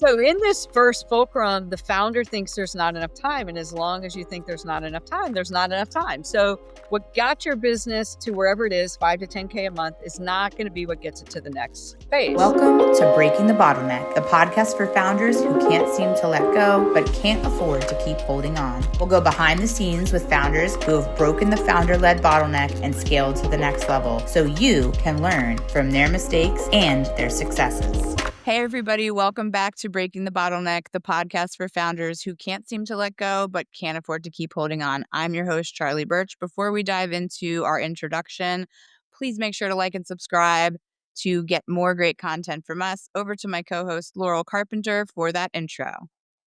So in this first fulcrum, the founder thinks there's not enough time. And as long as you think there's not enough time, there's not enough time. So what got your business to wherever it is, 5 to 10K a month, is not going to be what gets it to the next phase. Welcome to Breaking the Bottleneck, the podcast for founders who can't seem to let go, but can't afford to keep holding on. We'll go behind the scenes with founders who have broken the founder-led bottleneck and scaled to the next level, so you can learn from their mistakes and their successes. Hey, everybody. Welcome back to Breaking the Bottleneck, the podcast for founders who can't seem to let go, but can't afford to keep holding on. I'm your host, Charlie Birch. Before we dive into our introduction, please make sure to like and subscribe to get more great content from us. Over to my co-host, Laurel Carpenter, for that intro.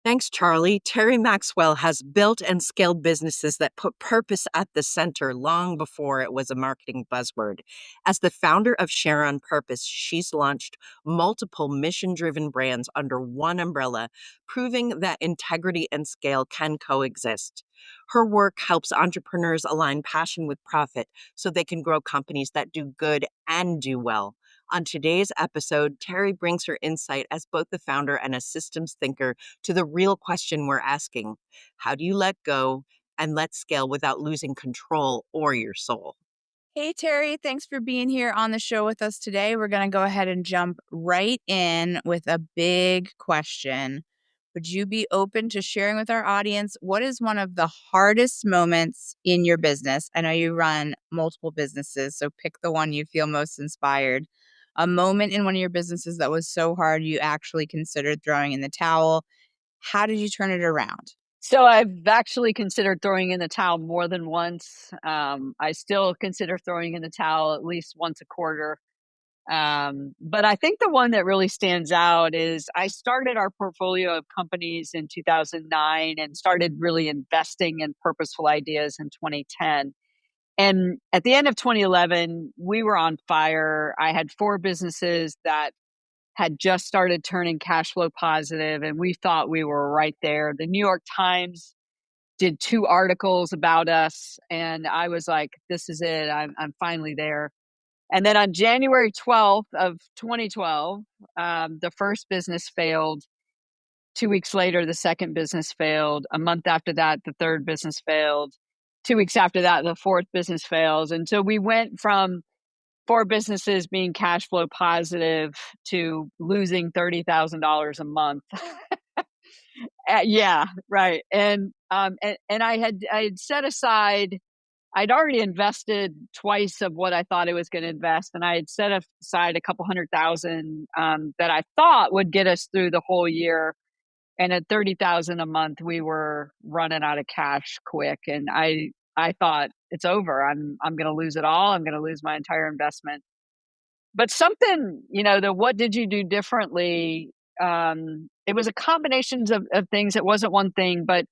Thanks, Charlie. Terri Maxwell has built and scaled businesses that put purpose at the center long before it was a marketing buzzword. As the founder of Share on Purpose, she's launched multiple mission-driven brands under one umbrella, proving that integrity and scale can coexist. Her work helps entrepreneurs align passion with profit so they can grow companies that do good and do well. On today's episode, Terri brings her insight as both the founder and a systems thinker to the real question we're asking: how do you let go and let scale without losing control or your soul? Hey, Terri. Thanks for being here on the show with us today. We're going to go ahead and jump right in with a big question. Would you be open to sharing with our audience what is one of the hardest moments in your business? I know you run multiple businesses, so pick the one you feel most inspired. A moment in one of your businesses that was so hard you actually considered throwing in the towel. How did you turn it around? So I've actually considered throwing in the towel more than once. I still consider throwing in the towel at least once a quarter. But I think the one that really stands out is I started our portfolio of companies in 2009 and started really investing in purposeful ideas in 2010. And at the end of 2011, we were on fire. I had 4 businesses that had just started turning cash flow positive, and we thought we were right there. The New York Times did 2 articles about us, and I was like, this is it. I'm finally there. And then on January 12th of 2012, the first business failed. 2 weeks later, the second business failed. A month after that, the third business failed. 2 weeks after that, the fourth business fails. And so we went from 4 businesses being cash flow positive to losing $30,000 a month. Yeah, right. And I had set aside. I'd already invested twice of what I thought I was going to invest, and I had set aside a couple $100,000 that I thought would get us through the whole year. And at $30,000 a month, we were running out of cash quick, and I thought it's over. I'm going to lose it all. I'm going to lose my entire investment. But something, the what did you do differently? It was a combination of things. It wasn't one thing, but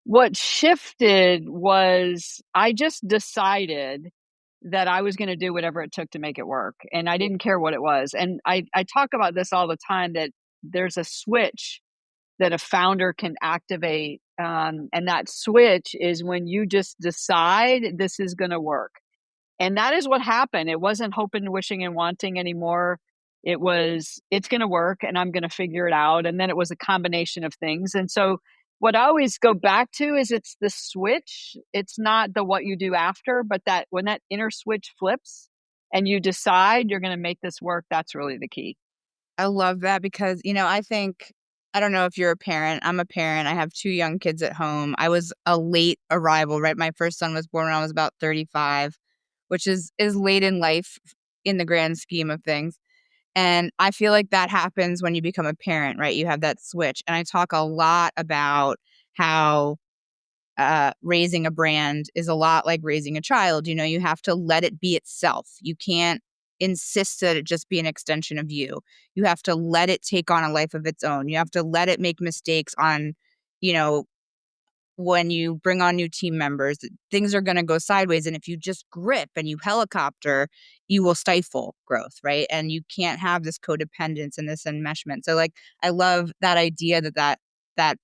what shifted was I just decided that I was going to do whatever it took to make it work. And I didn't care what it was. And I talk about this all the time, that there's a switch that a founder can activate. And that switch is when you just decide this is going to work. And that is what happened. It wasn't hoping, wishing, and wanting anymore. It was, it's going to work and I'm going to figure it out. And then it was a combination of things. And so what I always go back to is it's the switch. It's not the what you do after, but that when that inner switch flips and you decide you're going to make this work, that's really the key. I love that because, I don't know if you're a parent. I'm a parent. I have 2 young kids at home. I was a late arrival, right? My first son was born when I was about 35, which is late in life in the grand scheme of things. And I feel like that happens when you become a parent, right? You have that switch. And I talk a lot about how raising a brand is a lot like raising a child. You have to let it be itself. You can't insist that it just be an extension of you. You have to let it take on a life of its own. You have to let it make mistakes on, when you bring on new team members, things are going to go sideways. And if you just grip and you helicopter, you will stifle growth, right? And you can't have this codependence and this enmeshment. So I love that idea that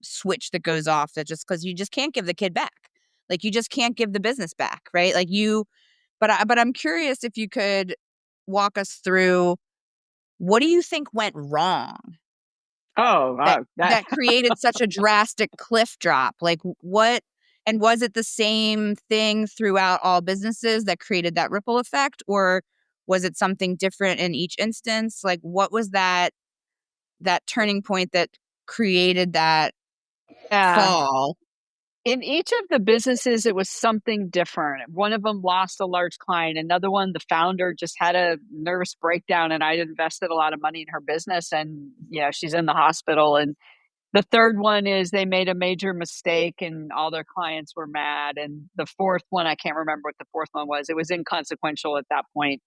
switch that goes off, that just because you just can't give the kid back. You just can't give the business back, right? But I'm curious if you could walk us through, what do you think went wrong Oh, that wow. That, that created such a drastic cliff drop? Like what, and was it the same thing throughout all businesses that created that ripple effect, or was it something different in each instance? Like what was that turning point that created that yeah. fall? In each of the businesses, it was something different. One of them lost a large client. Another one, the founder just had a nervous breakdown, and I invested a lot of money in her business, and yeah, she's in the hospital. And the third one is they made a major mistake, and all their clients were mad. And the fourth one, I can't remember what the fourth one was. It was inconsequential at that point.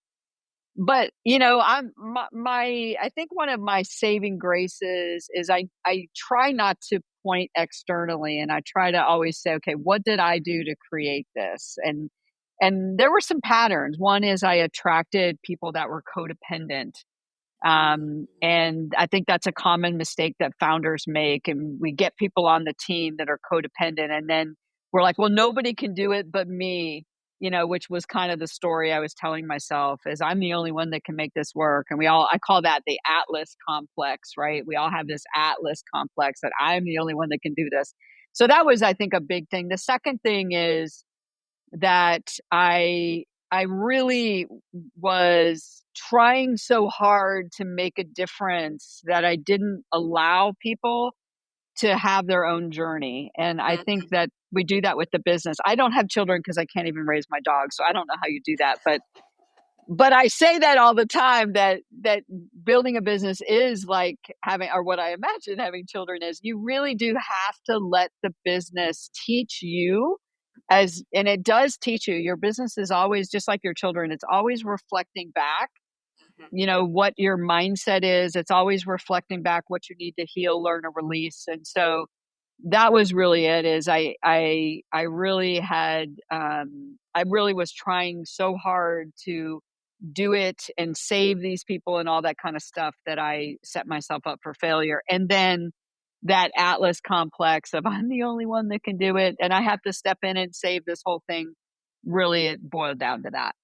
But I'm my I think one of my saving graces is I try not to point externally, and I try to always say, okay, what did I do to create this? And there were some patterns. One is I attracted people that were codependent. And I think that's a common mistake that founders make. And we get people on the team that are codependent, and then we're like, well, nobody can do it but me, which was kind of the story I was telling myself, is I'm the only one that can make this work. And I call that the Atlas complex, right? We all have this Atlas complex that I'm the only one that can do this. So that was, I think, a big thing. The second thing is that I really was trying so hard to make a difference that I didn't allow people to have their own journey. And I think that we do that with the business. I don't have children because I can't even raise my dog, so I don't know how you do that. But I say that all the time, that building a business is like having, or what I imagine having children is, you really do have to let the business teach you, and it does teach you. Your business is always just like your children. It's always reflecting back, what your mindset is. It's always reflecting back what you need to heal, learn, or release. And so that was really it, is I really had, I really was trying so hard to do it and save these people and all that kind of stuff, that I set myself up for failure. And then that Atlas complex of I'm the only one that can do it, and I have to step in and save this whole thing, really it boiled down to that.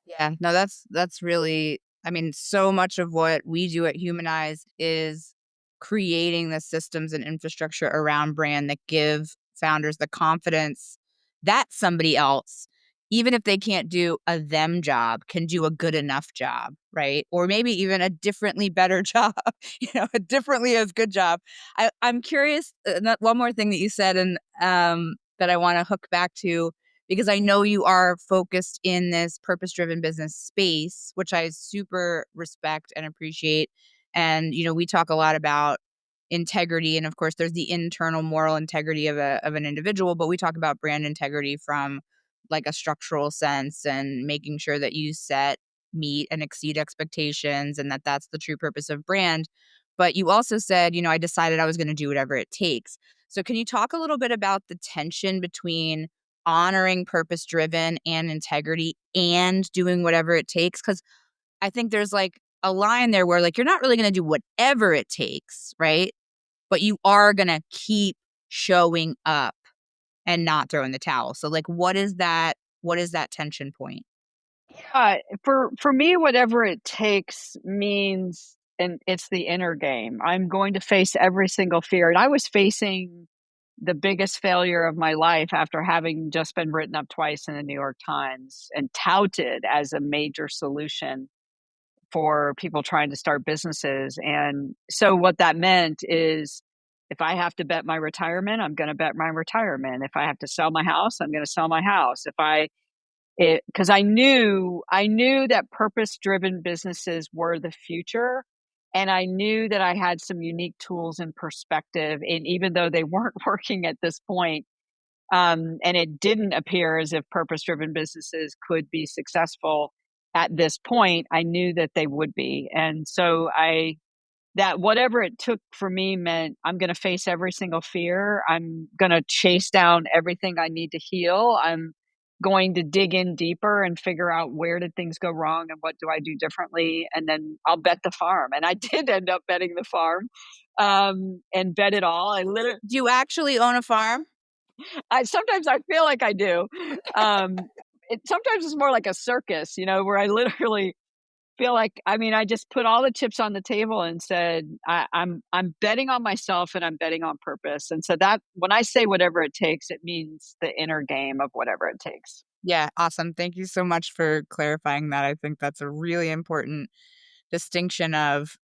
Yeah. No, that's really, I mean, so much of what we do at Humanized is creating the systems and infrastructure around brand that give founders the confidence that somebody else, even if they can't do a them job, can do a good enough job, right? Or maybe even a differently better job, a differently as good job. I'm curious, one more thing that you said, and that I want to hook back to, because I know you are focused in this purpose-driven business space, which I super respect and appreciate. And, we talk a lot about integrity. And of course, there's the internal moral integrity of an individual, but we talk about brand integrity from like a structural sense, and making sure that you set, meet, and exceed expectations, and that that's the true purpose of brand. But you also said, I decided I was going to do whatever it takes. So can you talk a little bit about the tension between honoring purpose driven and integrity and doing whatever it takes? Because I think there's like a line there where like you're not really going to do whatever it takes, right? But you are going to keep showing up and not throw in the towel. So like what is that tension point? For me, whatever it takes means, and it's the inner game. I'm going to face every single fear. And I was facing the biggest failure of my life after having just been written up twice in the New York Times and touted as a major solution for people trying to start businesses. And so what that meant is, if I have to bet my retirement, I'm going to bet my retirement. If I have to sell my house, I'm going to sell my house. Because I knew that purpose driven businesses were the future. And I knew that I had some unique tools and perspective. And even though they weren't working at this point, and it didn't appear as if purpose driven businesses could be successful at this point, I knew that they would be. And so that whatever it took for me meant I'm going to face every single fear. I'm going to chase down everything I need to heal. I'm going to dig in deeper and figure out, where did things go wrong and what do I do differently? And then I'll bet the farm. And I did end up betting the farm, and bet it all. Do you actually own a farm? Sometimes I feel like I do. Sometimes it's more like a circus, where I literally feel like, I mean, I just put all the chips on the table and said, I'm betting on myself and I'm betting on purpose. And so that when I say whatever it takes, it means the inner game of whatever it takes. Yeah, awesome. Thank you so much for clarifying that. I think that's a really important distinction of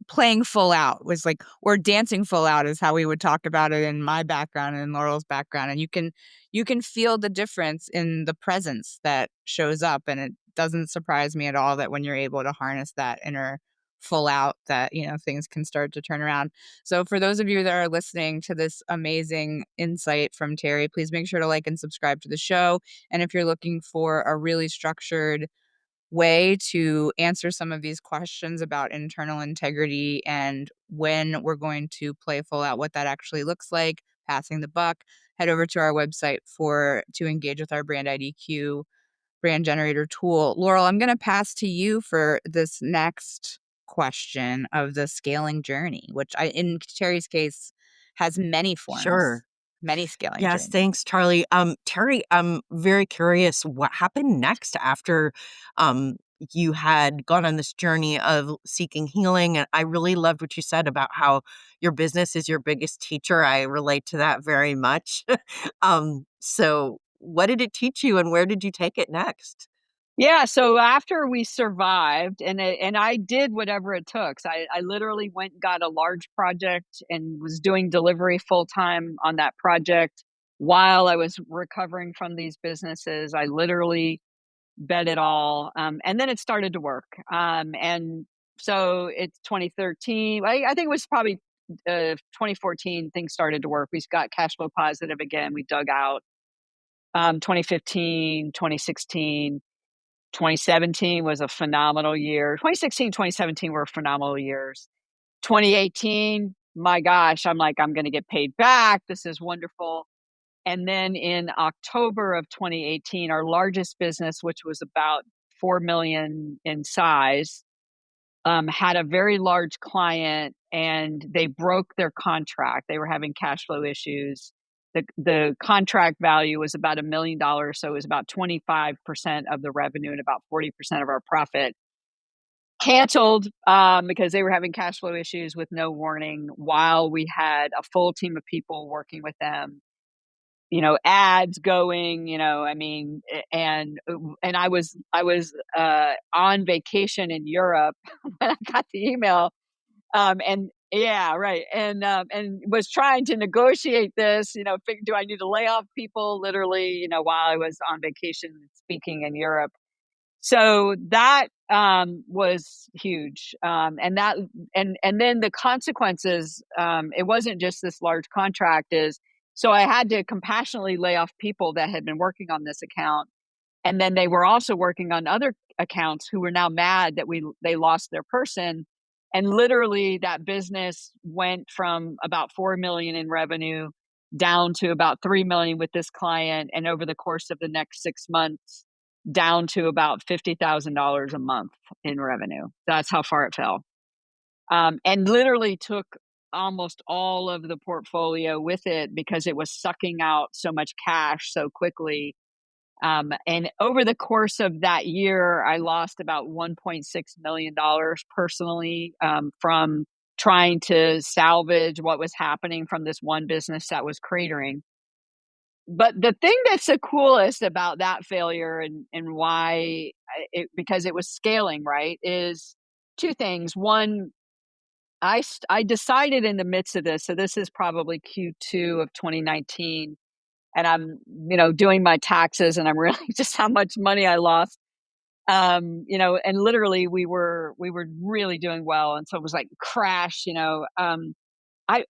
playing full out was like, or dancing full out is how we would talk about it in my background and in Laurel's background. And you can feel the difference in the presence that shows up. And it doesn't surprise me at all that when you're able to harness that inner full out, that, you know, things can start to turn around. So for those of you that are listening to this amazing insight from Terri, please make sure to like and subscribe to the show. And if you're looking for a really structured way to answer some of these questions about internal integrity and when we're going to play full out, what that actually looks like, passing the buck, head over to our website to engage with our brand IDQ brand generator tool. Laurel, I'm going to pass to you for this next question of the scaling journey, which in Terri's case has many forms, Sure. many scaling Yes, journeys. thanks, Charlie. Terry, I'm very curious what happened next after um, you had gone on this journey of seeking healing. And I really loved what you said about how your business is your biggest teacher. I relate to that very much. So what did it teach you and where did you take it next? Yeah, so after we survived, and I did whatever it took. So I literally went and got a large project and was doing delivery full time on that project while I was recovering from these businesses. I literally bet it all, and then it started to work. And so it's 2013. I think it was probably 2014. Things started to work. We got cash flow positive again. We dug out 2015, 2016. 2017 was a phenomenal year. 2016, 2017 were phenomenal years. 2018, my gosh, I'm like, I'm going to get paid back. This is wonderful. And then in October of 2018, our largest business, which was about 4 million in size, had a very large client and they broke their contract. They were having cash flow issues. The contract value was about $1 million. So it was about 25% of the revenue and about 40% of our profit. Canceled because they were having cash flow issues with no warning while we had a full team of people working with them, you know, ads going, you know, I mean, and I was on vacation in Europe when I got the email, and yeah, right, and was trying to negotiate this, you know, do I need to lay off people literally, you know, while I was on vacation speaking in Europe. So that was huge, and then the consequences. It wasn't just this large contract. So I had to compassionately lay off people that had been working on this account, and then they were also working on other accounts who were now mad that they lost their person, and literally that business went from about 4 million in revenue down to about 3 million with this client, and over the course of the next 6 months down to about $50,000 a month in revenue. That's how far it fell. And literally took almost all of the portfolio with it because it was sucking out so much cash so quickly. And over the course of that year, I lost about $1.6 million personally, from trying to salvage what was happening from this one business that was cratering. But the thing that's the coolest about that failure, and why because it was scaling, right, is two things. One, I decided in the midst of this, so this is probably Q2 of 2019, and I'm, you know, doing my taxes and I'm really just how much money I lost. You know, and literally we were really doing well, and so it was like crash, you know.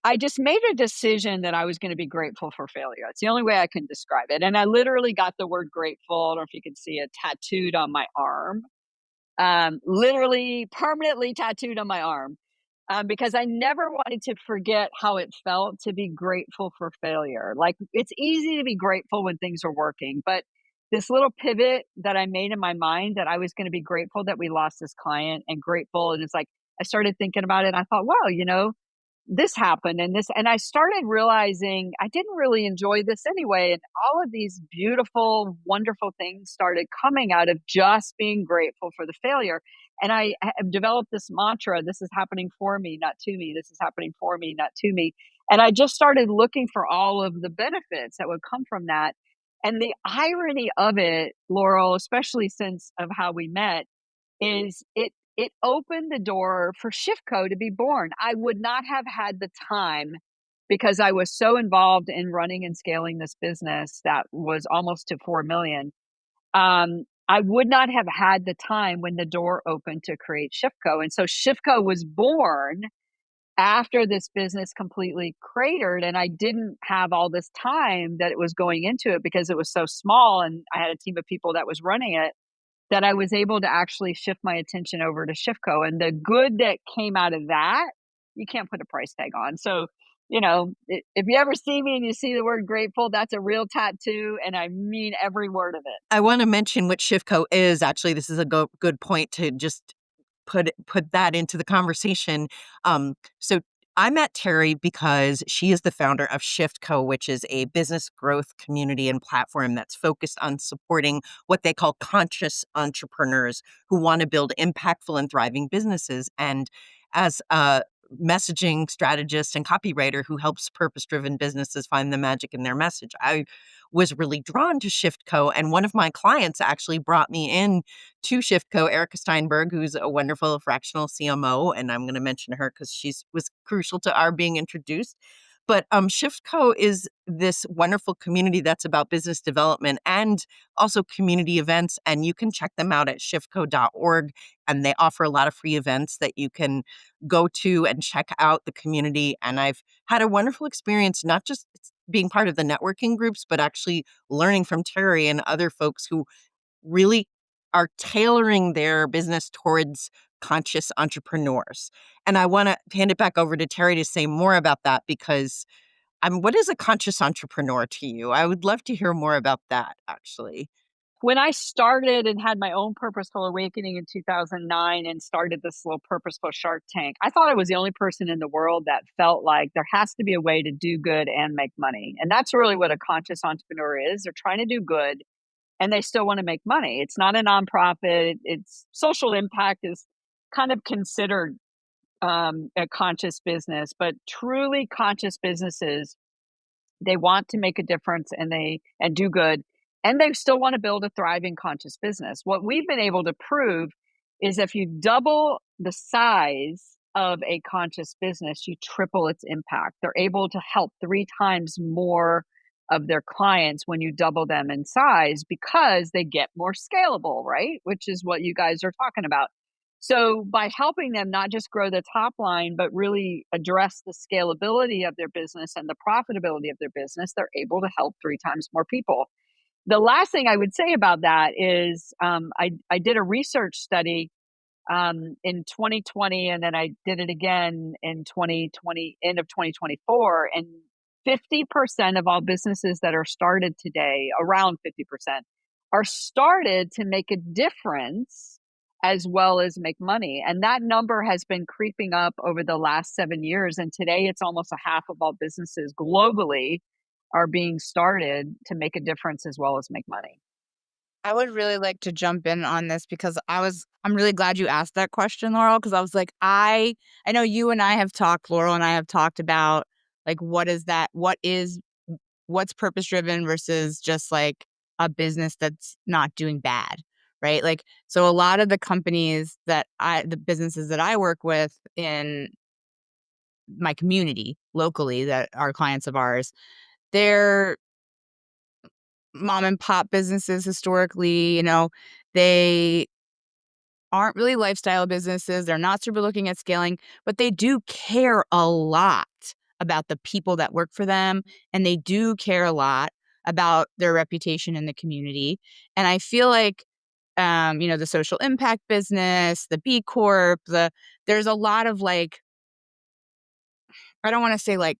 I just made a decision that I was going to be grateful for failure. It's the only way I can describe it. And I literally got the word grateful, I don't know if you can see it, tattooed on my arm, literally permanently tattooed on my arm, because I never wanted to forget how it felt to be grateful for failure. Like, it's easy to be grateful when things are working, but this little pivot that I made in my mind that I was going to be grateful that we lost this client and grateful. And it's like, I started thinking about it and I thought, wow, you know, this happened and I started realizing I didn't really enjoy this anyway. And all of these beautiful, wonderful things started coming out of just being grateful for the failure. And I have developed this mantra: this is happening for me, not to me. This is happening for me, not to me. And I just started looking for all of the benefits that would come from that. And the irony of it, Laurel, especially since of how we met, is it opened the door for Shiftco to be born. I would not have had the time, because I was so involved in running and scaling this business that was almost to 4 million. I would not have had the time when the door opened to create Shiftco. And so Shiftco was born after this business completely cratered, and I didn't have all this time that it was going into it because it was so small and I had a team of people that was running it, that I was able to actually shift my attention over to Shiftco. And the good that came out of that, you can't put a price tag on. So, if you ever see me and you see the word grateful, that's a real tattoo, and I mean every word of it. I want to mention what Shiftco is. Actually, this is a good point to just put that into the conversation. So I met Terri because she is the founder of Shiftco, which is a business growth community and platform that's focused on supporting what they call conscious entrepreneurs who want to build impactful and thriving businesses. And as a messaging strategist and copywriter who helps purpose-driven businesses find the magic in their message, I was really drawn to Shiftco. And one of my clients actually brought me in to Shiftco, Erica Steinberg, who's a wonderful fractional CMO. And I'm going to mention her because she was crucial to our being introduced. But Shiftco is this wonderful community that's about business development and also community events. And you can check them out at shiftco.org. And they offer a lot of free events that you can go to and check out the community. And I've had a wonderful experience, not just being part of the networking groups, but actually learning from Terri and other folks who really are tailoring their business towards conscious entrepreneurs. And I want to hand it back over to Terri to say more about that, because what is a conscious entrepreneur to you? I would love to hear more about that, actually. When I started and had my own purposeful awakening in 2009 and started this little purposeful Shark Tank, I thought I was the only person in the world that felt like there has to be a way to do good and make money. And that's really what a conscious entrepreneur is. They're trying to do good and they still want to make money. It's not a nonprofit. It's social impact is kind of considered a conscious business, but truly conscious businesses, they want to make a difference and do good, and they still want to build a thriving conscious business. What we've been able to prove is if you double the size of a conscious business, you triple its impact. They're able to help 3 times more of their clients when you double them in size, because they get more scalable, right? Which is what you guys are talking about. So by helping them not just grow the top line, but really address the scalability of their business and the profitability of their business, they're able to help 3 times more people. The last thing I would say about that is I did a research study in 2020, and then I did it again in 2020, end of 2024. And 50% of all businesses that are started today, around 50%, are started to make a difference as well as make money. And that number has been creeping up over the last 7 years. And today it's almost a half of all businesses globally are being started to make a difference as well as make money. I would really like to jump in on this because I'm really glad you asked that question, Laurel, because I was like, I know you and I have talked, Laurel and I have talked about like, what's purpose driven versus just like a business that's not doing bad, right? Like, so a lot of the the businesses that I work with in my community locally that are clients of ours, they're mom and pop businesses historically. They aren't really lifestyle businesses. They're not super looking at scaling, but they do care a lot about the people that work for them. And they do care a lot about their reputation in the community. And I feel like, the social impact business, the B Corp, there's a lot of like, I don't want to say like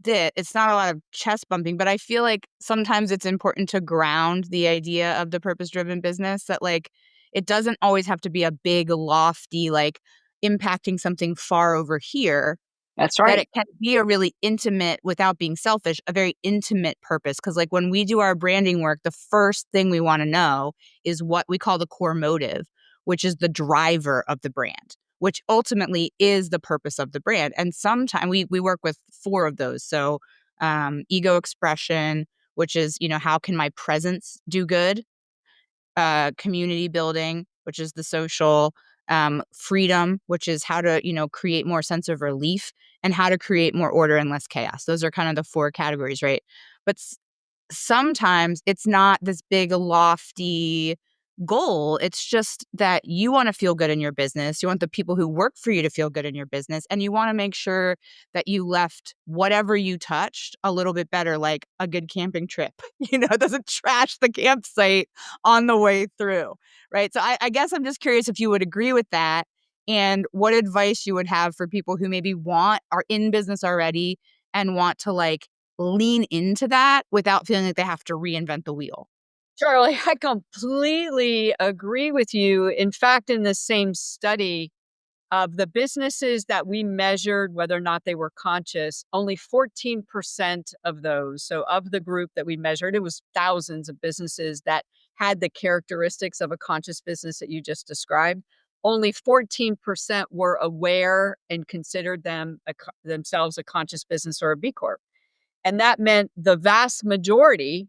it's not a lot of chest bumping, but I feel like sometimes it's important to ground the idea of the purpose-driven business, that like it doesn't always have to be a big, lofty, like impacting something far over here. That's that right. it can be a really intimate, without being selfish, a very intimate purpose. Because like when we do our branding work, the first thing we want to know is what we call the core motive, which is the driver of the brand, which ultimately is the purpose of the brand. And sometimes we work with 4 of those. So ego expression, which is, how can my presence do good? Community building, which is the social, freedom, which is how to, create more sense of relief, and how to create more order and less chaos. Those are kind of the 4 categories, right? But sometimes it's not this big, lofty goal. It's just that you want to feel good in your business. You want the people who work for you to feel good in your business. And you want to make sure that you left whatever you touched a little bit better, like a good camping trip. It doesn't trash the campsite on the way through. Right. So I guess I'm just curious if you would agree with that, and what advice you would have for people who maybe are in business already and want to like lean into that without feeling like they have to reinvent the wheel. Charlie, I completely agree with you. In fact, in the same study of the businesses that we measured, whether or not they were conscious, only 14% of those, so of the group that we measured, it was thousands of businesses that had the characteristics of a conscious business that you just described. Only 14% were aware and considered themselves a conscious business or a B Corp. And that meant the vast majority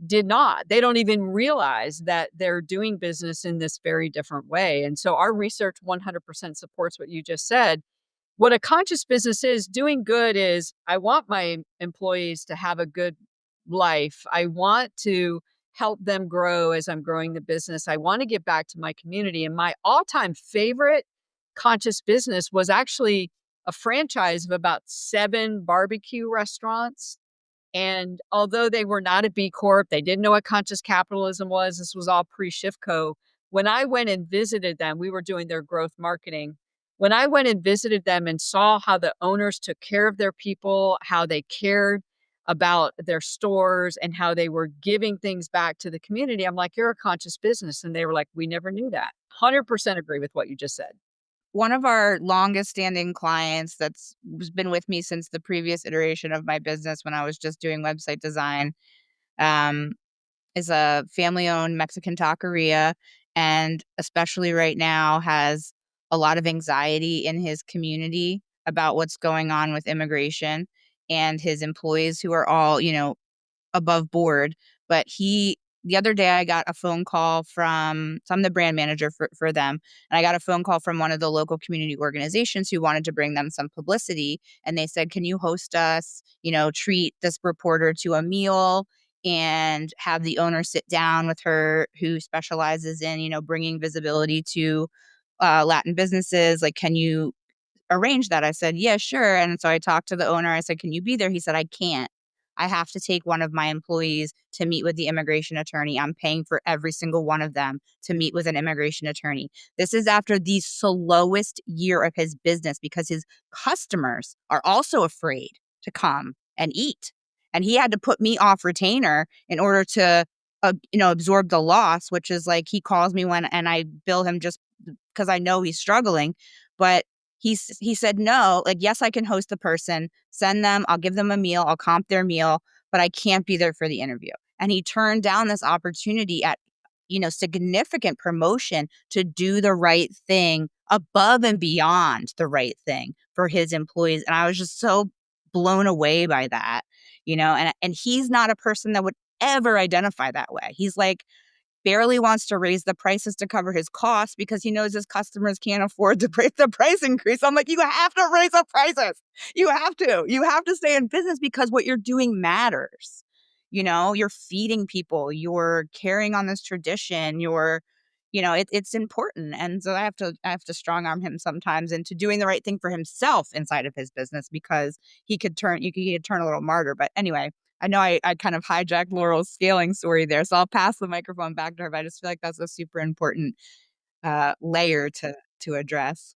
did not. They don't even realize that they're doing business in this very different way. And so our research 100% supports what you just said. What a conscious business is, doing good is, I want my employees to have a good life. I want to help them grow as I'm growing the business. I want to give back to my community. And my all-time favorite conscious business was actually a franchise of about 7 barbecue restaurants. And although they were not a B Corp, they didn't know what conscious capitalism was. This was all pre-Shifco. When I went and visited them, we were doing their growth marketing. When I went and visited them and saw how the owners took care of their people, how they cared about their stores, and how they were giving things back to the community, I'm like, you're a conscious business. And they were like, we never knew that. 100% agree with what you just said. One of our longest standing clients that's been with me since the previous iteration of my business when I was just doing website design, um, is a family-owned Mexican taqueria, and especially right now has a lot of anxiety in his community about what's going on with immigration and his employees who are all, above board. But the other day I got a phone call so I'm the brand manager for them. And I got a phone call from one of the local community organizations who wanted to bring them some publicity. And they said, can you host us, treat this reporter to a meal and have the owner sit down with her, who specializes in, bringing visibility to Latin businesses. Like, can you arrange that? I said, yeah, sure. And so I talked to the owner. I said, can you be there? He said, I can't. I have to take one of my employees to meet with the immigration attorney. I'm paying for every single one of them to meet with an immigration attorney. This is after the slowest year of his business because his customers are also afraid to come and eat. And he had to put me off retainer in order to, absorb the loss, which is like he calls me and I bill him just because I know he's struggling. But he said, no, like, yes, I can host the person, send them, I'll give them a meal, I'll comp their meal, but I can't be there for the interview. And he turned down this opportunity at, significant promotion to do the right thing above and beyond the right thing for his employees. And I was just so blown away by that, and he's not a person that would ever identify that way. He's like, barely wants to raise the prices to cover his costs because he knows his customers can't afford to pay the price increase. I'm like, you have to raise the prices. You have to. You have to stay in business because what you're doing matters. You're feeding people. You're carrying on this tradition. It's important. And so I have to strong arm him sometimes into doing the right thing for himself inside of his business because he could turn a little martyr. But anyway, I know I kind of hijacked Laurel's scaling story there, so I'll pass the microphone back to her, but I just feel like that's a super important layer to address.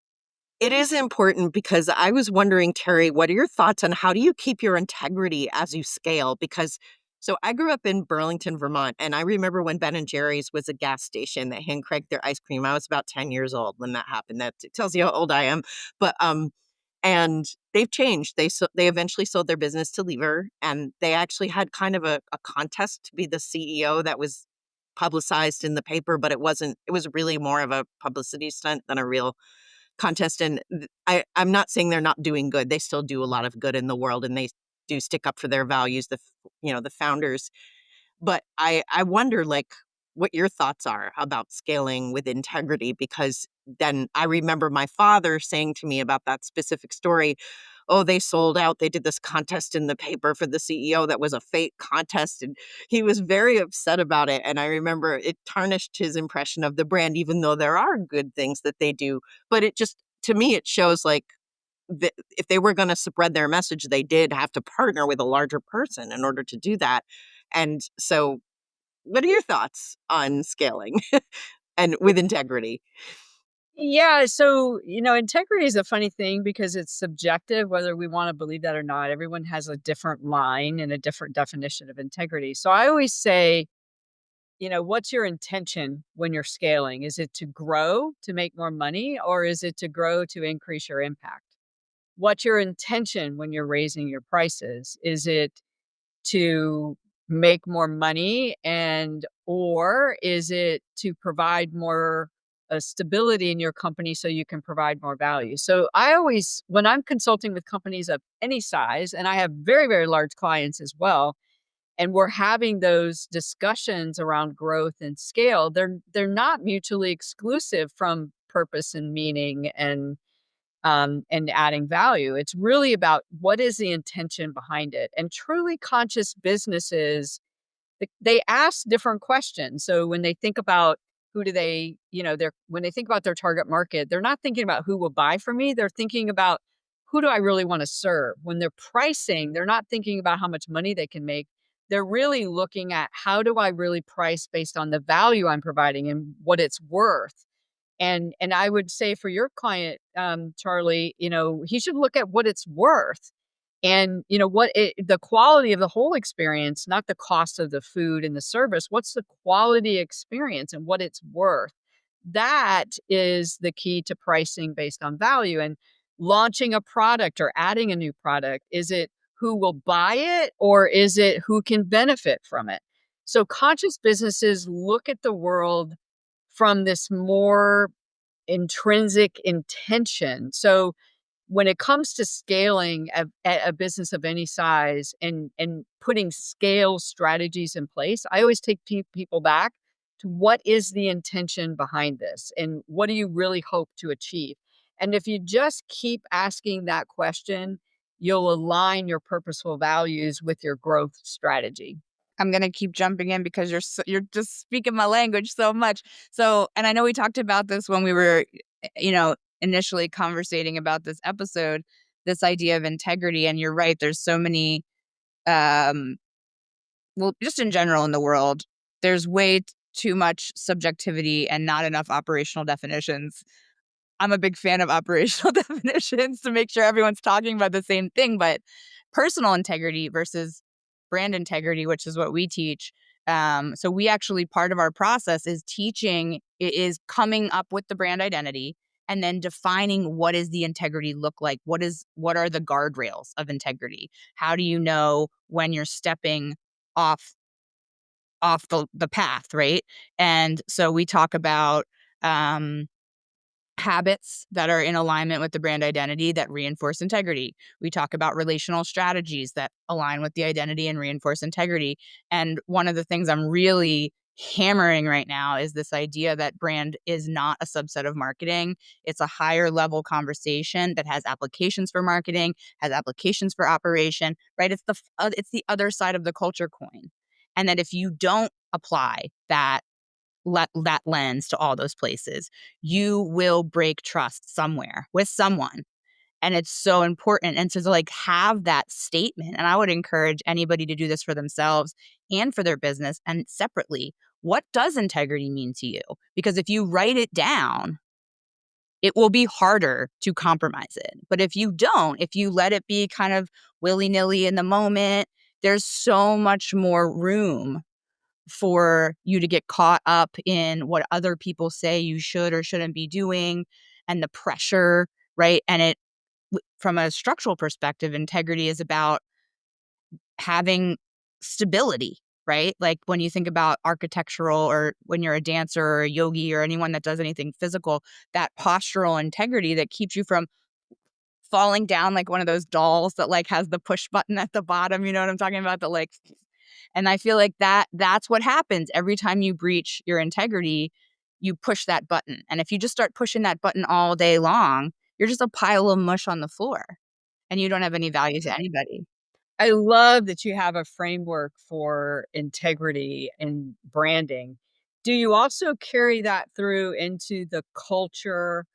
It is important because I was wondering, Terri, what are your thoughts on how do you keep your integrity as you scale? Because so I grew up in Burlington, Vermont, and I remember when Ben and Jerry's was a gas station that hand cranked their ice cream. I was about 10 years old when that happened. That tells you how old I am. But And they've changed. They eventually sold their business to Lever, and they actually had kind of a contest to be the CEO that was publicized in the paper, but it wasn't. It was really more of a publicity stunt than a real contest. And I'm not saying they're not doing good. They still do a lot of good in the world, and they do stick up for their values. The founders. But I wonder, like, what your thoughts are about scaling with integrity, because then I remember my father saying to me about that specific story. Oh, they sold out. They did this contest in the paper for the CEO that was a fake contest. And he was very upset about it. And I remember it tarnished his impression of the brand, even though there are good things that they do. But it just, to me, it shows like if they were going to spread their message, they did have to partner with a larger person in order to do that. And so, what are your thoughts on scaling and with integrity? Yeah, so, integrity is a funny thing because it's subjective, whether we want to believe that or not. Everyone has a different line and a different definition of integrity. So I always say, what's your intention when you're scaling? Is it to grow to make more money, or is it to grow to increase your impact? What's your intention when you're raising your prices? Is it to make more money, or is it to provide more stability in your company so you can provide more value? So I always, when I'm consulting with companies of any size, and I have very, very large clients as well, and we're having those discussions around growth and scale, they're not mutually exclusive from purpose and meaning and adding value. It's really about what is the intention behind it. And truly conscious businesses, they ask different questions. So when they think about who do they, when they think about their target market, they're not thinking about who will buy from me. They're thinking about who do I really want to serve. When they're pricing, they're not thinking about how much money they can make. They're really looking at how do I really price based on the value I'm providing and what it's worth. And I would say for your client, Charlie, he should look at what it's worth and, the quality of the whole experience, not the cost of the food and the service. What's the quality experience and what it's worth? That is the key to pricing based on value and launching a product or adding a new product. Is it who will buy it, or is it who can benefit from it? So conscious businesses look at the world from this more intrinsic intention. So when it comes to scaling a business of any size and putting scale strategies in place, I always take people back to what is the intention behind this and what do you really hope to achieve? And if you just keep asking that question, you'll align your purposeful values with your growth strategy. I'm gonna keep jumping in because you're just speaking my language so much. So, and I know we talked about this when we were, initially conversating about this episode, this idea of integrity. And you're right. There's so many, well, just in general in the world, there's way too much subjectivity and not enough operational definitions. I'm a big fan of operational definitions to make sure everyone's talking about the same thing, but personal integrity versus brand integrity, which is what we teach. So we actually, part of our process is coming up with the brand identity and then defining what does the integrity look like? What are the guardrails of integrity? How do you know when you're stepping off the path, right? And so we talk about habits that are in alignment with the brand identity that reinforce integrity. We talk about relational strategies that align with the identity and reinforce integrity. And one of the things I'm really hammering right now is this idea that brand is not a subset of marketing. It's a higher level conversation that has applications for marketing, has applications for operation, right? It's the other side of the culture coin. And that if you don't apply that lens to all those places, you will break trust somewhere with someone. And it's so important. And so to have that statement, and I would encourage anybody to do this for themselves and for their business and separately. What does integrity mean to you? Because if you write it down, it will be harder to compromise it. But if you don't, if you let it be kind of willy-nilly in the moment, there's so much more room for you to get caught up in what other people say you should or shouldn't be doing and the pressure, right? And from a structural perspective, integrity is about having stability, right? Like when you think about architectural, or when you're a dancer or a yogi or anyone that does anything physical, that postural integrity that keeps you from falling down like one of those dolls that like has the push button at the bottom. You know what I'm talking about? And I feel like that's what happens every time you breach your integrity. You push that button. And if you just start pushing that button all day long, you're just a pile of mush on the floor and you don't have any value to anybody. I love that you have a framework for integrity and branding. Do you also carry that through into the culture,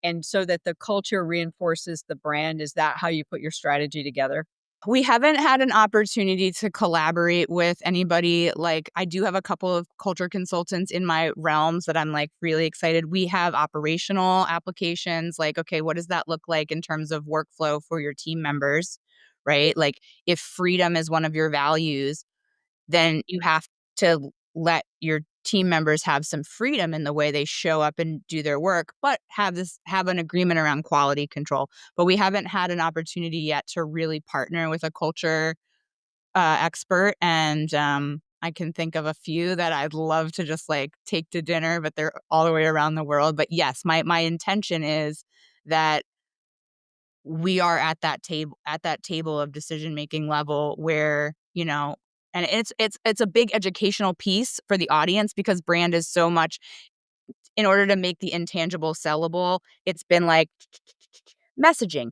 and so that the culture reinforces the brand? Is that how you put your strategy together? We haven't had an opportunity to collaborate with anybody. Like, I do have a couple of culture consultants in my realms that I'm like really excited. We have operational applications. Like, okay, what does that look like in terms of workflow for your team members, right? Like, if freedom is one of your values, then you have to let your team members have some freedom in the way they show up and do their work, but have an agreement around quality control. But we haven't had an opportunity yet to really partner with a culture expert. And I can think of a few that I'd love to just like take to dinner, but they're all the way around the world. But yes, my intention is that we are at that table of decision making level where, you know, and it's a big educational piece for the audience, because brand is so much, in order to make the intangible sellable, it's been like messaging,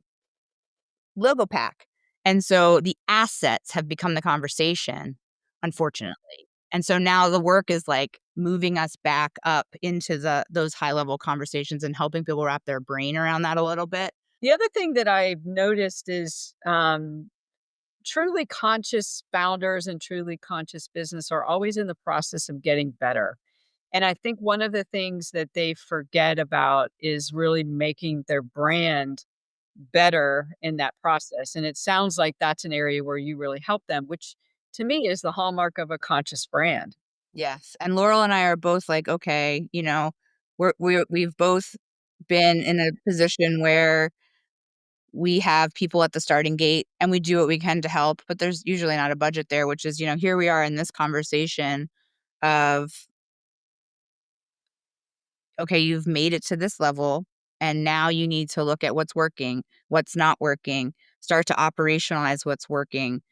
logo pack. And so the assets have become the conversation, unfortunately. And so now the work is like moving us back up into those high level conversations and helping people wrap their brain around that a little bit. The other thing that I've noticed is truly conscious founders and truly conscious business are always in the process of getting better. And I think one of the things that they forget about is really making their brand better in that process. And it sounds like that's an area where you really help them, which to me is the hallmark of a conscious brand. Yes. And Laurel and I are both like, okay, you know, we've both been in a position where we have people at the starting gate and we do what we can to help, but there's usually not a budget there, which is, you know, here we are in this conversation of, okay, you've made it to this level and now you need to look at what's working, what's not working, start to operationalize what's working,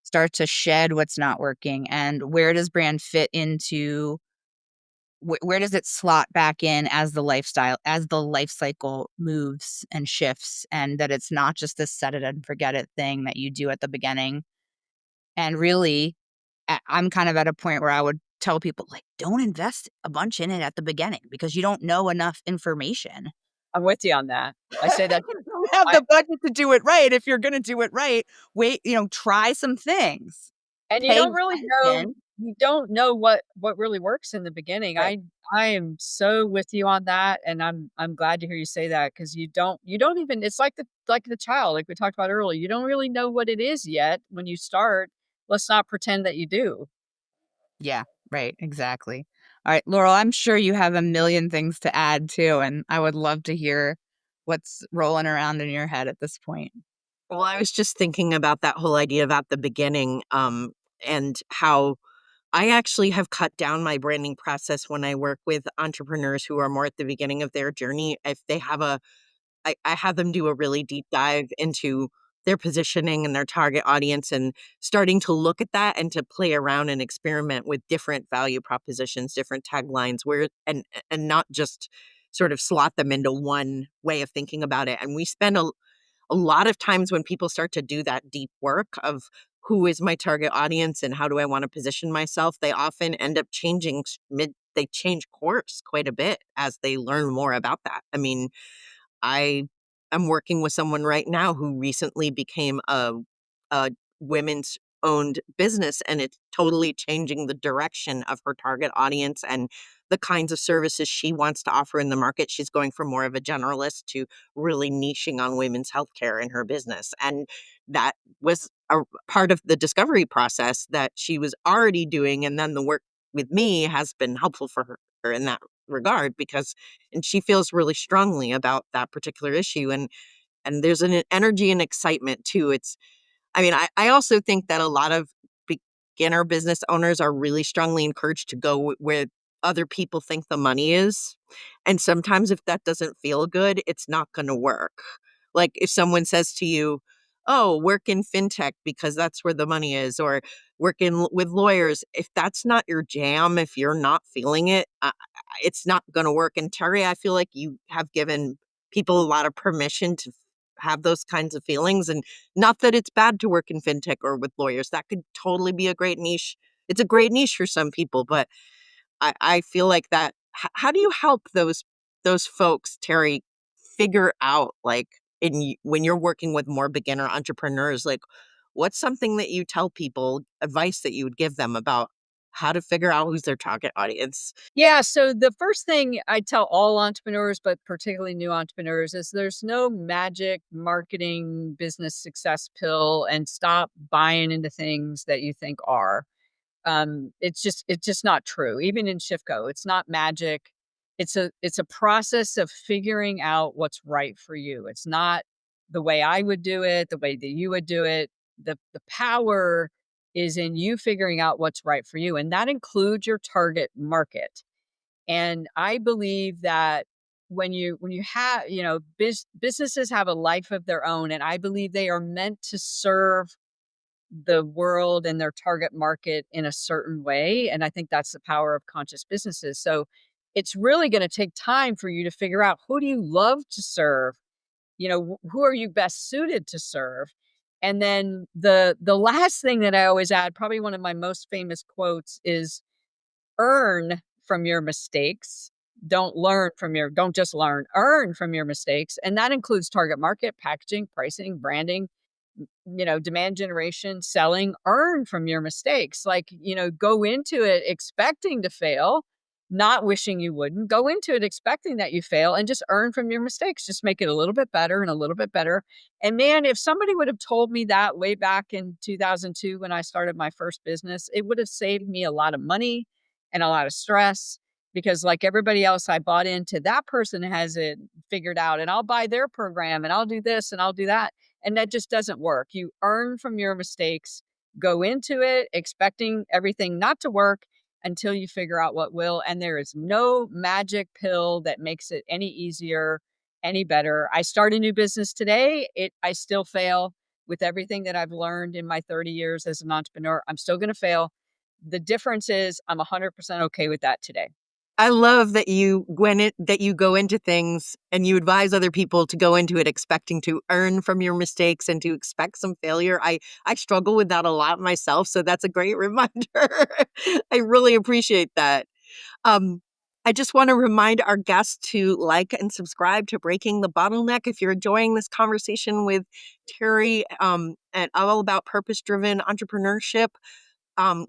start to shed what's not working, and where does brand fit into where does it slot back in as the lifestyle, as the life cycle moves and shifts, and that it's not just this set it and forget it thing that you do at the beginning. And really, I'm kind of at a point where I would tell people, like, don't invest a bunch in it at the beginning because you don't know enough information. I'm with you on that. I say that. You don't have I the budget to do it right. If you're going to do it right, wait, you know, try some things. And you Pay don't really know, attention. you don't know what really works in the beginning. Right. I am so with you on that, and I'm glad to hear you say that, because you don't even, it's like the child, like we talked about earlier. You don't really know what it is yet when you start. Let's not pretend that you do. Yeah, right, exactly. All right, Laurel, I'm sure you have a million things to add too, and I would love to hear what's rolling around in your head at this point. Well, I was just thinking about that whole idea about the beginning, and how I actually have cut down my branding process when I work with entrepreneurs who are more at the beginning of their journey. If they have I have them do a really deep dive into their positioning and their target audience, and starting to look at that and to play around and experiment with different value propositions, different taglines, where and not just sort of slot them into one way of thinking about it. And we spend a lot of times when people start to do that deep work of who is my target audience and how do I want to position myself, they often end up changing they change course quite a bit as they learn more about that. I mean, I am working with someone right now who recently became a women's owned business, and it's totally changing the direction of her target audience and the kinds of services she wants to offer in the market. She's going from more of a generalist to really niching on women's healthcare in her business. And that was a part of the discovery process that she was already doing. And then the work with me has been helpful for her in that regard, because and she feels really strongly about that particular issue. And And there's an energy and excitement too. I also think that a lot of beginner business owners are really strongly encouraged to go where other people think the money is. And sometimes if that doesn't feel good, it's not going to work. Like if someone says to you, oh, work in fintech because that's where the money is, or with lawyers, if that's not your jam, if you're not feeling it, it's not going to work. And Terri, I feel like you have given people a lot of permission to have those kinds of feelings. And not that it's bad to work in fintech or with lawyers. That could totally be a great niche. It's a great niche for some people, but I feel like that. How do you help those folks, Terri, figure out like when you're working with more beginner entrepreneurs, like what's something that you tell people, advice that you would give them about how to figure out who's their target audience? Yeah. So the first thing I tell all entrepreneurs, but particularly new entrepreneurs, is there's no magic marketing business success pill, and stop buying into things that you think are. It's just not true. Even in Shiftco, it's not magic. It's a process of figuring out what's right for you. It's not the way I would do it, the way that you would do it. The power is in you figuring out what's right for you, and that includes your target market. And I believe that when you have, businesses have a life of their own, and I believe they are meant to serve the world and their target market in a certain way. And I think that's the power of conscious businesses. So it's really going to take time for you to figure out, who do you love to serve? Who are you best suited to serve? And then the last thing that I always add, probably one of my most famous quotes, is earn from your mistakes. Don't just learn, earn from your mistakes. And that includes target market, packaging, pricing, branding, demand generation, selling. Earn from your mistakes. Like, go into it expecting to fail, not wishing you wouldn't. Go into it expecting that you fail, and just earn from your mistakes. Just make it a little bit better and a little bit better. And man, if somebody would have told me that way back in 2002 when I started my first business, it would have saved me a lot of money and a lot of stress, because like everybody else, I bought into that person has it figured out, and I'll buy their program, and I'll do this and I'll do that. And that just doesn't work. You earn from your mistakes, go into it expecting everything not to work until you figure out what will. And there is no magic pill that makes it any easier, any better. I start a new business today. I still fail with everything that I've learned in my 30 years as an entrepreneur. I'm still going to fail. The difference is I'm 100% okay with that today. I love that that you go into things and you advise other people to go into it expecting to earn from your mistakes and to expect some failure. I struggle with that a lot myself, so that's a great reminder. I really appreciate that. Um, I just want to remind our guests to like and subscribe to Breaking the Bottleneck if you're enjoying this conversation with Terri, and all about purpose-driven entrepreneurship.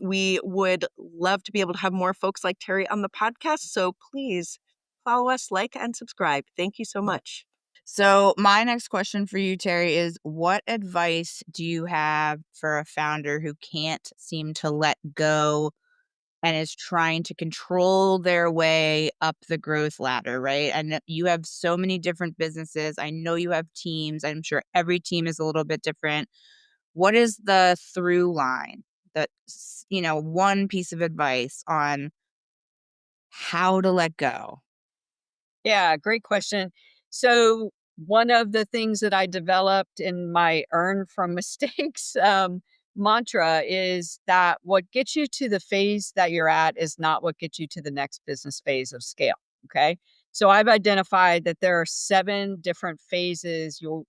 We would love to be able to have more folks like Terri on the podcast. So please follow us, like, and subscribe. Thank you so much. So my next question for you, Terri, is what advice do you have for a founder who can't seem to let go and is trying to control their way up the growth ladder, right? And you have so many different businesses. I know you have teams. I'm sure every team is a little bit different. What is the through line, that, one piece of advice on how to let go? Yeah, great question. So one of the things that I developed in my earn from mistakes mantra is that what gets you to the phase that you're at is not what gets you to the next business phase of scale. Okay. So I've identified that there are 7 different phases you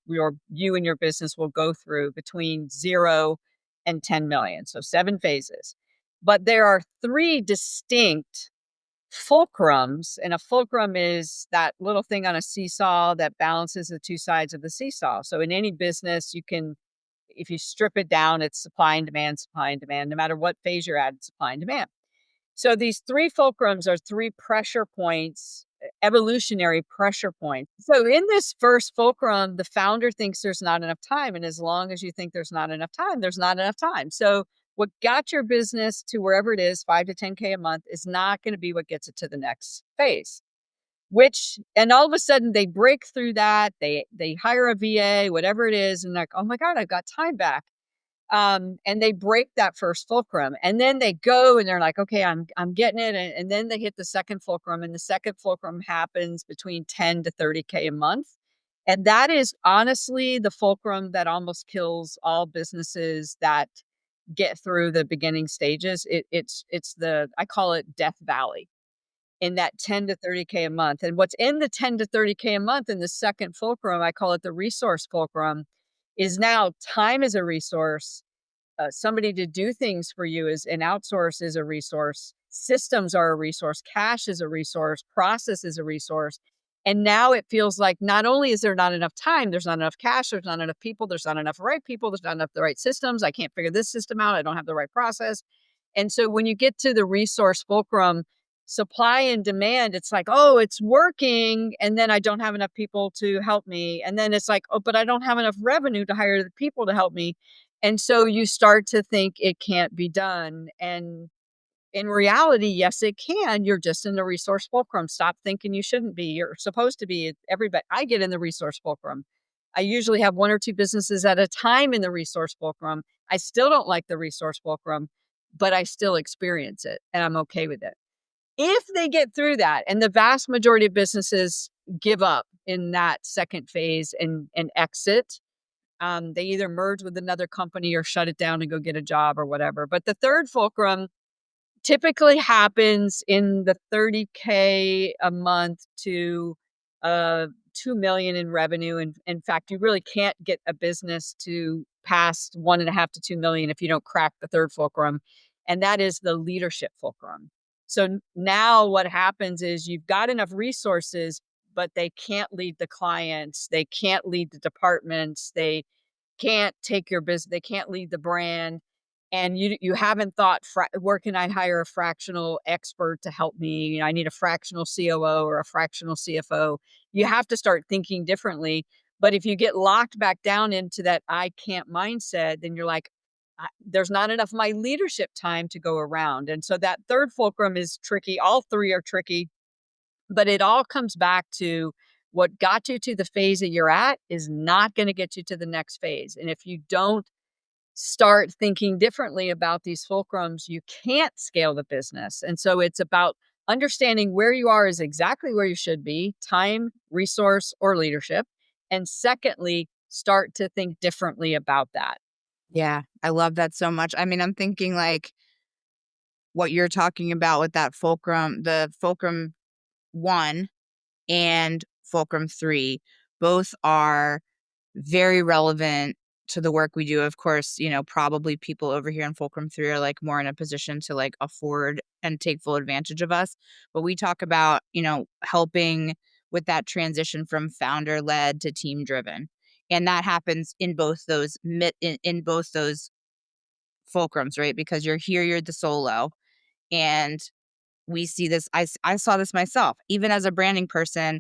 and your business will go through between 0 and 10 million. So 7 phases. But there are 3 distinct fulcrums, and a fulcrum is that little thing on a seesaw that balances the 2 sides of the seesaw. So in any business, if you strip it down, it's supply and demand. No matter what phase you're at, it's supply and demand. So these 3 fulcrums are 3 pressure points, evolutionary pressure points. So in this first fulcrum, the founder thinks there's not enough time. And as long as you think there's not enough time, there's not enough time. So what got your business to wherever it is, 5 to 10K a month, is not going to be what gets it to the next phase. and all of a sudden they break through that, they hire a VA, whatever it is, and like, oh my God, I've got time back. And they break that first fulcrum, and then they go and they're like, okay, I'm getting it. And then they hit the second fulcrum, and the second fulcrum happens between 10 to 30K a month. And that is honestly the fulcrum that almost kills all businesses that get through the beginning stages. It's the, I call it Death Valley, in that 10 to 30K a month. And what's in the 10 to 30K a month in the second fulcrum, I call it the resource fulcrum, is now time is a resource. Somebody to do things for you is an outsource is a resource. Systems are a resource. Cash is a resource. Process is a resource. And now it feels like not only is there not enough time, there's not enough cash, there's not enough people, there's not enough right people, there's not enough the right systems. I can't figure this system out. I don't have the right process. And so when you get to the resource fulcrum, supply and demand, it's like, oh, it's working. And then I don't have enough people to help me. And then it's like, oh, but I don't have enough revenue to hire the people to help me. And so you start to think it can't be done. And in reality, yes, it can. You're just in the resource fulcrum. Stop thinking you shouldn't be. You're supposed to be. Everybody, I get in the resource fulcrum. I usually have one or two businesses at a time in the resource fulcrum. I still don't like the resource fulcrum, but I still experience it and I'm okay with it. If they get through that, and the vast majority of businesses give up in that second phase and exit, they either merge with another company or shut it down and go get a job or whatever. But the third fulcrum typically happens in the 30K a month to 2 million in revenue. And in fact, you really can't get a business to past 1.5 to 2 million if you don't crack the third fulcrum. And that is the leadership fulcrum. So now what happens is you've got enough resources, but they can't lead the clients. They can't lead the departments. They can't take your business. They can't lead the brand. And you haven't thought, where can I hire a fractional expert to help me? You know, I need a fractional COO or a fractional CFO. You have to start thinking differently. But if you get locked back down into that I can't mindset, then you're like, there's not enough of my leadership time to go around. And so that third fulcrum is tricky. All three are tricky, but it all comes back to what got you to the phase that you're at is not going to get you to the next phase. And if you don't start thinking differently about these fulcrums, you can't scale the business. And so it's about understanding where you are is exactly where you should be: time, resource, or leadership. And secondly, start to think differently about that. Yeah, I love that so much. I mean, I'm thinking like what you're talking about with that fulcrum, the fulcrum 1 and fulcrum 3, both are very relevant to the work we do. Of course, you know, probably people over here in fulcrum 3 are like more in a position to like afford and take full advantage of us. But we talk about, you know, helping with that transition from founder led to team driven. And that happens in both those in both those fulcrums, right? Because you're here, you're the solo, and we see this. I saw this myself, even as a branding person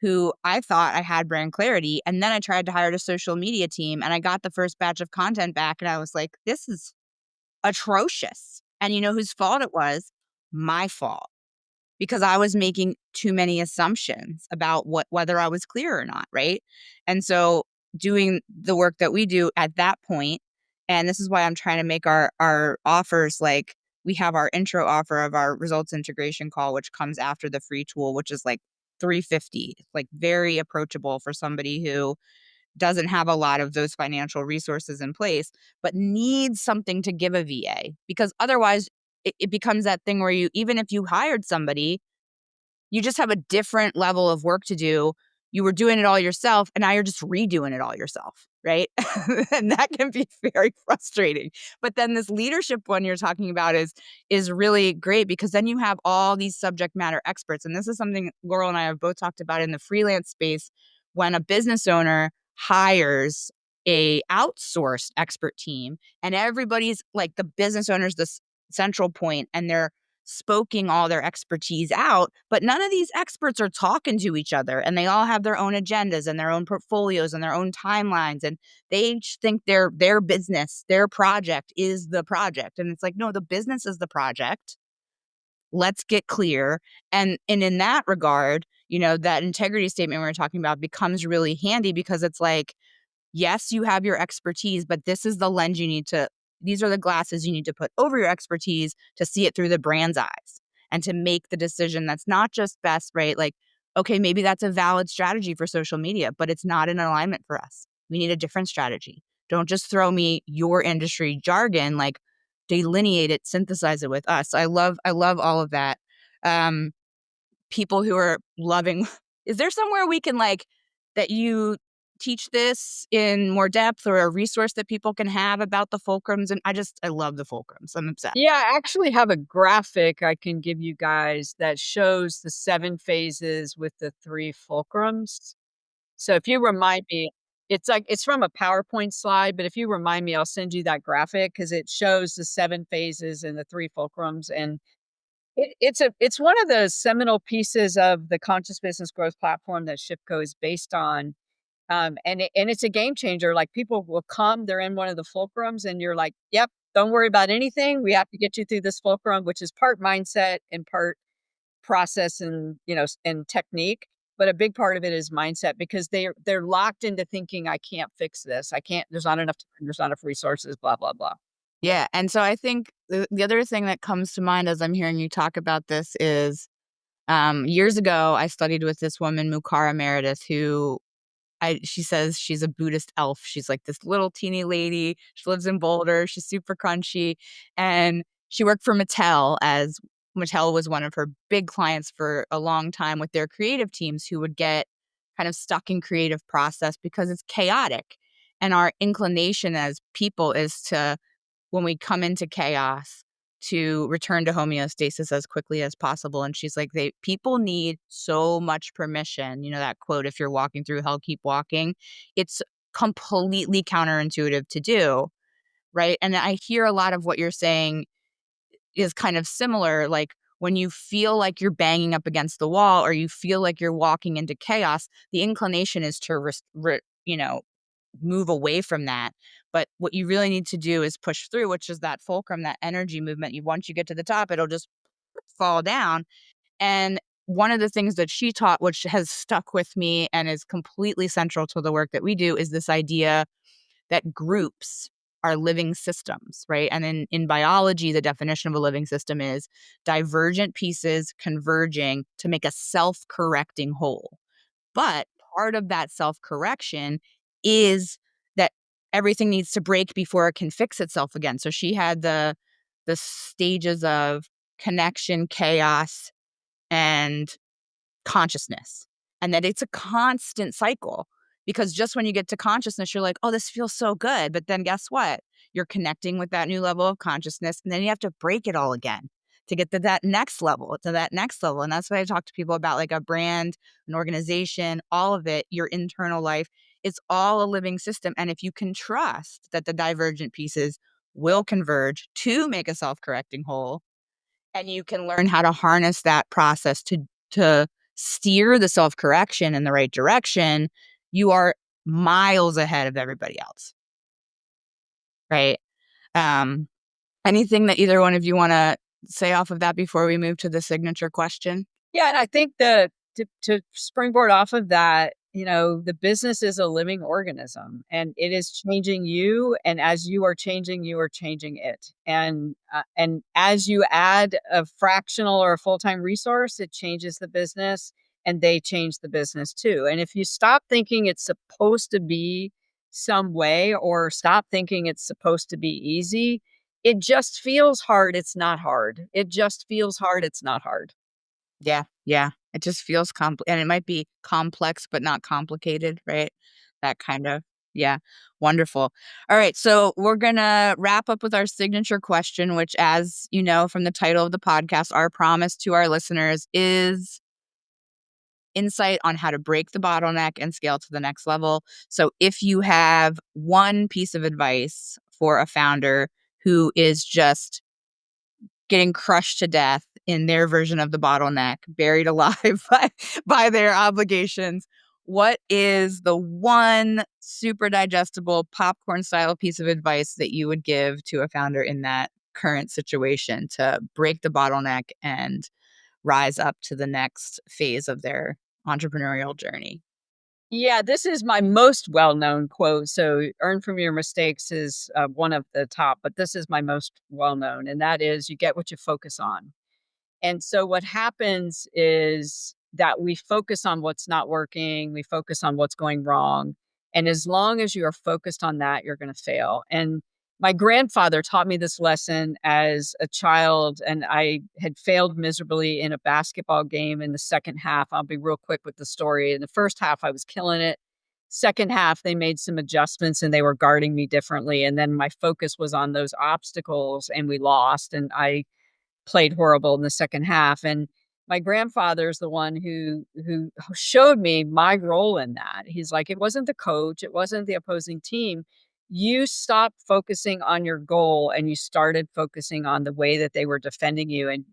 who I thought I had brand clarity. And then I tried to hire a social media team and I got the first batch of content back and I was like, this is atrocious. And you know whose fault it was? My fault. Because I was making too many assumptions about whether I was clear or not, right? And so doing the work that we do at that point, and this is why I'm trying to make our offers, like we have our intro offer of our results integration call, which comes after the free tool, which is like $350, like very approachable for somebody who doesn't have a lot of those financial resources in place, but needs something to give a VA, because otherwise it becomes that thing where you, even if you hired somebody, you just have a different level of work to do. You were doing it all yourself and now you're just redoing it all yourself, right? And that can be very frustrating. But then this leadership one you're talking about is really great, because then you have all these subject matter experts. And this is something Laurel and I have both talked about in the freelance space. When a business owner hires a outsourced expert team and everybody's like, the business owner's the central point and they're spoking all their expertise out, but none of these experts are talking to each other, and they all have their own agendas and their own portfolios and their own timelines, and they each think their business, their project is the project. And it's like, no, the business is the project. Let's get clear. And in that regard, that integrity statement we were talking about becomes really handy because it's like, yes, you have your expertise, but this is the lens these are the glasses you need to put over your expertise to see it through the brand's eyes and to make the decision that's not just best, right? Like, okay, maybe that's a valid strategy for social media, but it's not in alignment for us. We need a different strategy. Don't just throw me your industry jargon, like delineate it, synthesize it with us. I love all of that. People who are loving, is there somewhere we can that you teach this in more depth or a resource that people can have about the fulcrums? And I love the fulcrums. I'm obsessed. Yeah, I actually have a graphic I can give you guys that shows the 7 phases with the 3 fulcrums. So if you remind me, it's from a PowerPoint slide, but if you remind me, I'll send you that graphic because it shows the 7 phases and the 3 fulcrums. And it's one of the seminal pieces of the conscious business growth platform that Shipco is based on. And it's a game changer. Like, people will come, they're in one of the fulcrums, and you're like, "Yep, don't worry about anything. We have to get you through this fulcrum," which is part mindset and part process and, and technique. But a big part of it is mindset because they're locked into thinking, "I can't fix this. I can't. There's not enough time. There's not enough resources. Blah blah blah." Yeah. And so I think the other thing that comes to mind as I'm hearing you talk about this is years ago, I studied with this woman, Mukara Meredith, who she says she's a Buddhist elf. She's like this little teeny lady. She lives in Boulder. She's super crunchy. And she worked for Mattel, as Mattel was one of her big clients for a long time with their creative teams who would get kind of stuck in creative process because it's chaotic. And our inclination as people is to, when we come into chaos, to return to homeostasis as quickly as possible. And she's like, people need so much permission. You know that quote, if you're walking through hell, keep walking. It's completely counterintuitive to do, right? And I hear a lot of what you're saying is kind of similar. Like, when you feel like you're banging up against the wall or you feel like you're walking into chaos, the inclination is to move away from that. But what you really need to do is push through, which is that fulcrum, that energy movement. Once you get to the top, it'll just fall down. And one of the things that she taught, which has stuck with me and is completely central to the work that we do, is this idea that groups are living systems, right? And in biology, the definition of a living system is divergent pieces converging to make a self-correcting whole. But part of that self-correction is that everything needs to break before it can fix itself again. So she had the stages of connection, chaos, and consciousness, and that it's a constant cycle, because just when you get to consciousness, you're like, oh, this feels so good. But then guess what? You're connecting with that new level of consciousness, and then you have to break it all again to get to that next level, And that's why I talk to people about, like, a brand, an organization, all of it, your internal life. It's all a living system. And if you can trust that the divergent pieces will converge to make a self-correcting whole, and you can learn how to harness that process to steer the self-correction in the right direction, you are miles ahead of everybody else, right? Um, Anything that either one of you want to say off of that before we move to the signature question? Yeah, and I think that to springboard off of that, the business is a living organism and it is changing you. And as you are changing it. And as you add a fractional or a full-time resource, it changes the business and they change the business too. And if you stop thinking it's supposed to be some way or stop thinking it's supposed to be easy, it just feels hard. It's not hard. It just feels hard. It's not hard. Yeah, yeah. It just feels and it might be complex, but not complicated, right? That kind of, yeah. Wonderful. All right. So we're going to wrap up with our signature question, which, as you know from the title of the podcast, our promise to our listeners is insight on how to break the bottleneck and scale to the next level. So if you have one piece of advice for a founder who is just getting crushed to death in their version of the bottleneck, buried alive by their obligations, what is the one super digestible popcorn style piece of advice that you would give to a founder in that current situation to break the bottleneck and rise up to the next phase of their entrepreneurial journey? Yeah, this is my most well-known quote. So, "Earn from your mistakes" is one of the top, but this is my most well-known, and that is, "You get what you focus on." And so what happens is that we focus on what's not working, we focus on what's going wrong, and as long as you are focused on that, you're gonna fail. And my grandfather taught me this lesson as a child, and I had failed miserably in a basketball game in the second half. I'll be real quick with the story. In the first half, I was killing it. Second half, they made some adjustments and they were guarding me differently, and then my focus was on those obstacles, and we lost, and I played horrible in the second half. And my grandfather's the one who showed me my role in that. He's like, "It wasn't the coach, it wasn't the opposing team. You stopped focusing on your goal and you started focusing on the way that they were defending you and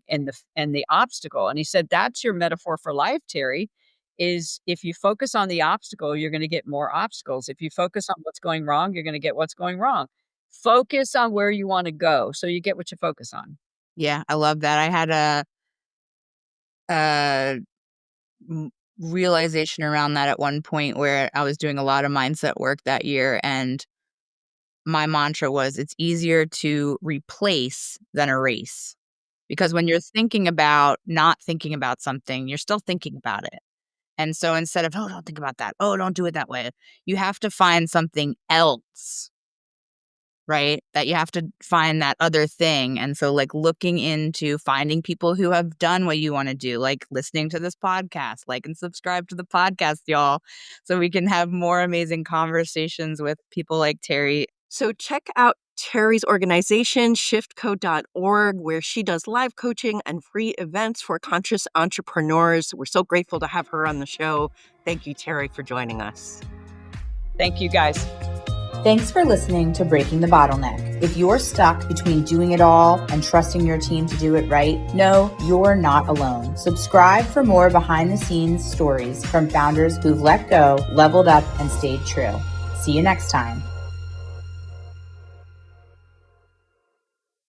the obstacle." And he said, "That's your metaphor for life, Terri, is if you focus on the obstacle, you're gonna get more obstacles. If you focus on what's going wrong, you're gonna get what's going wrong. Focus on where you wanna go, so you get what you focus on." Yeah, I love that. I had a realization around that at one point where I was doing a lot of mindset work that year, and my mantra was, it's easier to replace than erase. Because when you're thinking about not thinking about something, you're still thinking about it. And so instead of, oh, don't think about that, oh, don't do it that way, you have to find something else, right? That you have to find that other thing. And so, like, looking into finding people who have done what you want to do, like listening to this podcast, like, and subscribe to the podcast, y'all, so we can have more amazing conversations with people like Terri. So check out Terri's organization, shiftco.org, where she does live coaching and free events for conscious entrepreneurs. We're so grateful to have her on the show. Thank you, Terri, for joining us. Thank you, guys. Thanks for listening to Breaking the Bottleneck. If you're stuck between doing it all and trusting your team to do it right, no, you're not alone. Subscribe for more behind-the-scenes stories from founders who've let go, leveled up, and stayed true. See you next time.